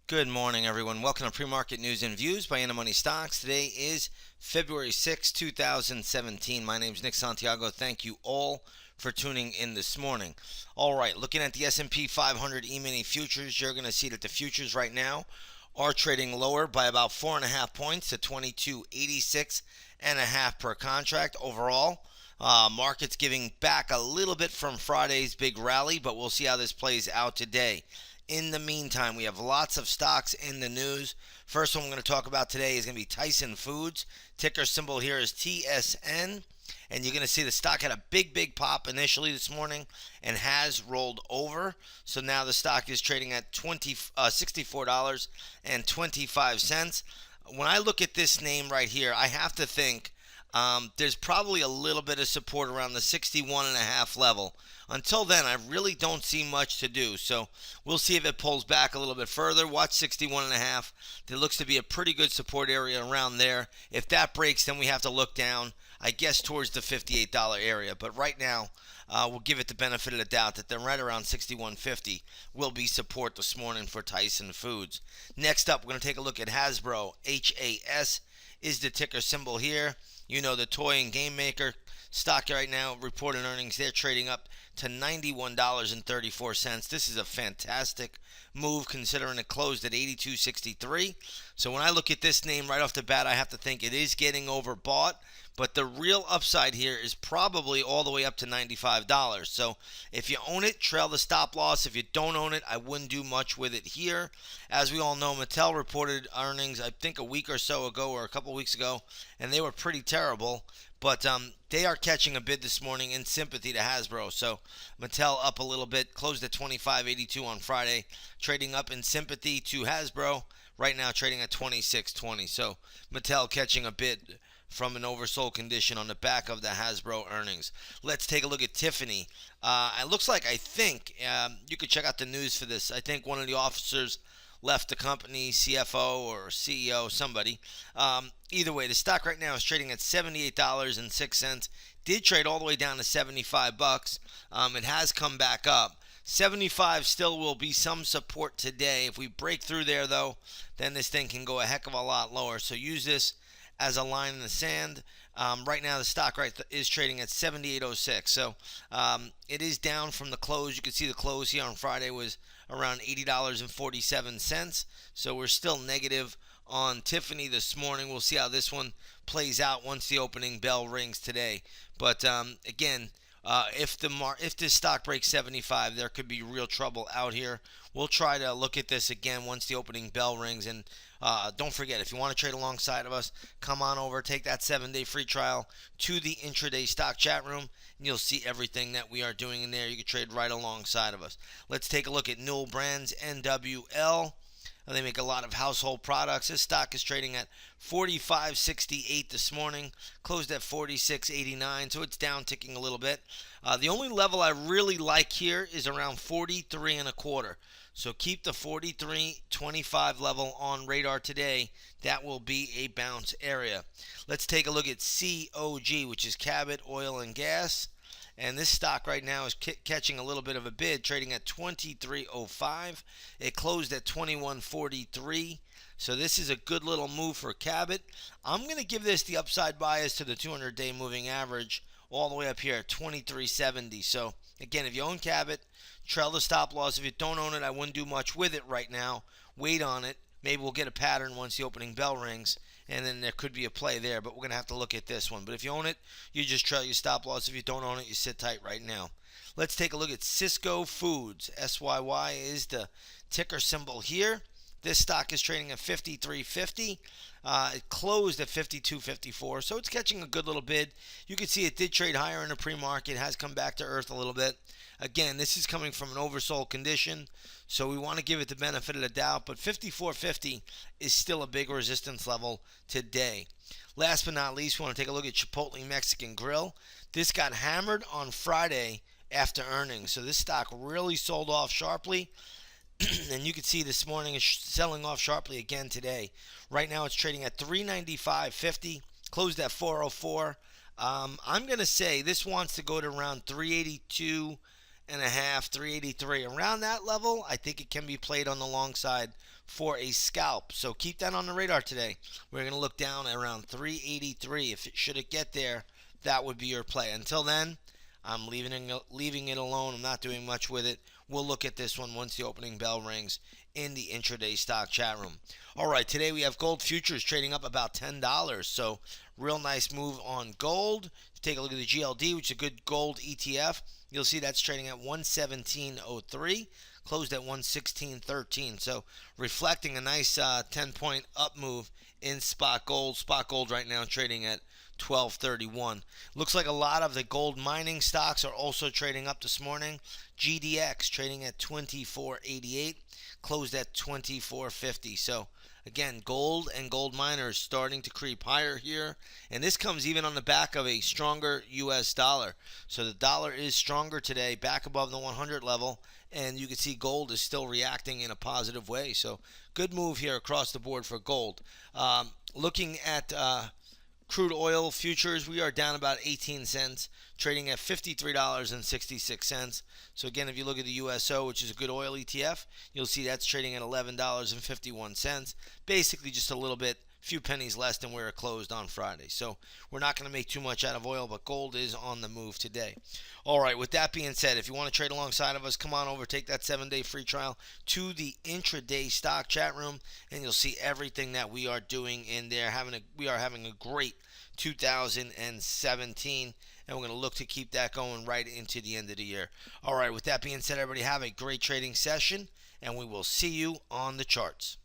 Good morning, everyone. Welcome to Pre-Market News and Views by InTheMoneyStocks. Today is February 6, 2017. My name is Nick Santiago. Thank you all for tuning in this morning. All right, looking at the S&P 500 E-mini futures, you're going to see that the futures right now are trading lower by about 4.5 points to 2286.5 per contract overall. Market's giving back a little bit from Friday's big rally, but we'll see how this plays out today. In the meantime, we have lots of stocks in the news. First one I'm going to talk about today is going to be Tyson Foods. Ticker symbol here is TSN. And you're going to see the stock had a big pop initially this morning and has rolled over. So now the stock is trading at $64.25. When I look at this name right here, I have to think there's probably a little bit of support around the 61.5 level. Until then, I really don't see much to do. So we'll see if it pulls back a little bit further. Watch 61.5. There looks to be a pretty good support area around there. If that breaks, then we have to look down, I guess, towards the $58 area. But right now, we'll give it the benefit of the doubt that they're right around 61.50 will be support this morning for Tyson Foods. Next up, we're going to take a look at Hasbro. HAS is the ticker symbol here. You know, the toy and game maker stock right now reporting earnings. They're trading up to $91.34. This is a fantastic move considering it closed at $82.63. So when I look at this name right off the bat, I have to think it is getting overbought. But the real upside here is probably all the way up to $95. So if you own it, trail the stop loss. If you don't own it, I wouldn't do much with it here. As we all know, Mattel reported earnings, I think a week or so ago or a couple weeks ago, and they were pretty terrible. But they are catching a bid this morning in sympathy to Hasbro. So Mattel up a little bit, closed at $25.82 on Friday, trading up in sympathy to Hasbro. Right now trading at $26.20. So Mattel catching a bid from an oversold condition on the back of the Hasbro earnings. Let's take a look at Tiffany. It looks like, I think, you could check out the news for this. I think one of the officers left the company, CFO or CEO, somebody. Either way, the stock right now is trading at $78.06. Did trade all the way down to $75. It has come back up. 75 still will be some support today. If we break through there, though, then this thing can go a heck of a lot lower. So use this as a line in the sand. Right now, the stock is trading at $78.06. So it is down from the close. You can see the close here on Friday was around $80.47. So we're still negative on Tiffany this morning. We'll see how this one plays out once the opening bell rings today. But again, if this stock breaks 75, there could be real trouble out here. We'll try to look at this again once the opening bell rings. And don't forget, if you want to trade alongside of us, come on over, take that 7-day free trial to the intraday stock chat room, and you'll see everything that we are doing in there. You can trade right alongside of us. Let's take a look at Newell Brands, NWL. They make a lot of household products. This stock is trading at $45.68 this morning, closed at $46.89, so it's down ticking a little bit. The only level I really like here is around 43.25. So keep the 43.25 level on radar today. That will be a bounce area. Let's take a look at COG, which is Cabot Oil and Gas. And this stock right now is catching a little bit of a bid, trading at $23.05. It closed at $21.43. So this is a good little move for Cabot. I'm going to give this the upside bias to the 200-day moving average all the way up here at $23.70. So again, if you own Cabot, trail the stop loss. If you don't own it, I wouldn't do much with it right now. Wait on it. Maybe we'll get a pattern once the opening bell rings, and then there could be a play there, but we're going to have to look at this one. But if you own it, you just trail your stop loss. If you don't own it, you sit tight right now. Let's take a look at Cisco Foods. SYY is the ticker symbol here. This stock is trading at $53.50. It closed at $52.54, so it's catching a good little bid. You can see it did trade higher in the pre-market. It has come back to earth a little bit. Again, this is coming from an oversold condition, so we want to give it the benefit of the doubt, but $54.50 is still a big resistance level today. Last but not least, we want to take a look at Chipotle Mexican Grill. This got hammered on Friday after earnings, so this stock really sold off sharply. And you can see this morning it's selling off sharply again today. Right now it's trading at $395.50, closed at $404. I'm going to say this wants to go to around $382.5, $383. Around that level, I think it can be played on the long side for a scalp. So keep that on the radar today. We're going to look down at around 383. If it should it get there, that would be your play. Until then, I'm leaving it alone. I'm not doing much with it. We'll look at this one once the opening bell rings in the intraday stock chat room. All right, today we have gold futures trading up about $10. So real nice move on gold. Take a look at the GLD, which is a good gold ETF. You'll see that's trading at 117.03, closed at 116.13. So reflecting a nice 10-point up move in spot gold. Spot gold right now trading at 12.31. Looks like a lot of the gold mining stocks are also trading up this morning. GDX trading at 24.88, closed at 24.50. So again, gold and gold miners starting to creep higher here, and this comes even on the back of a stronger US dollar. So the dollar is stronger today, back above the 100 level, and you can see gold is still reacting in a positive way. So good move here across the board for gold. Looking at crude oil futures, we are down about 18 cents, trading at $53.66. So again, if you look at the USO, which is a good oil ETF, you'll see that's trading at $11.51. Basically just a little bit, few pennies less than where it closed on Friday. So we're not going to make too much out of oil, but gold is on the move today. All right, with that being said, if you want to trade alongside of us, come on over, take that 7-day free trial to the intraday stock chat room, and you'll see everything that we are doing in there. We are having a great 2017, and we're going to look to keep that going right into the end of the year. All right, with that being said, everybody have a great trading session, and we will see you on the charts.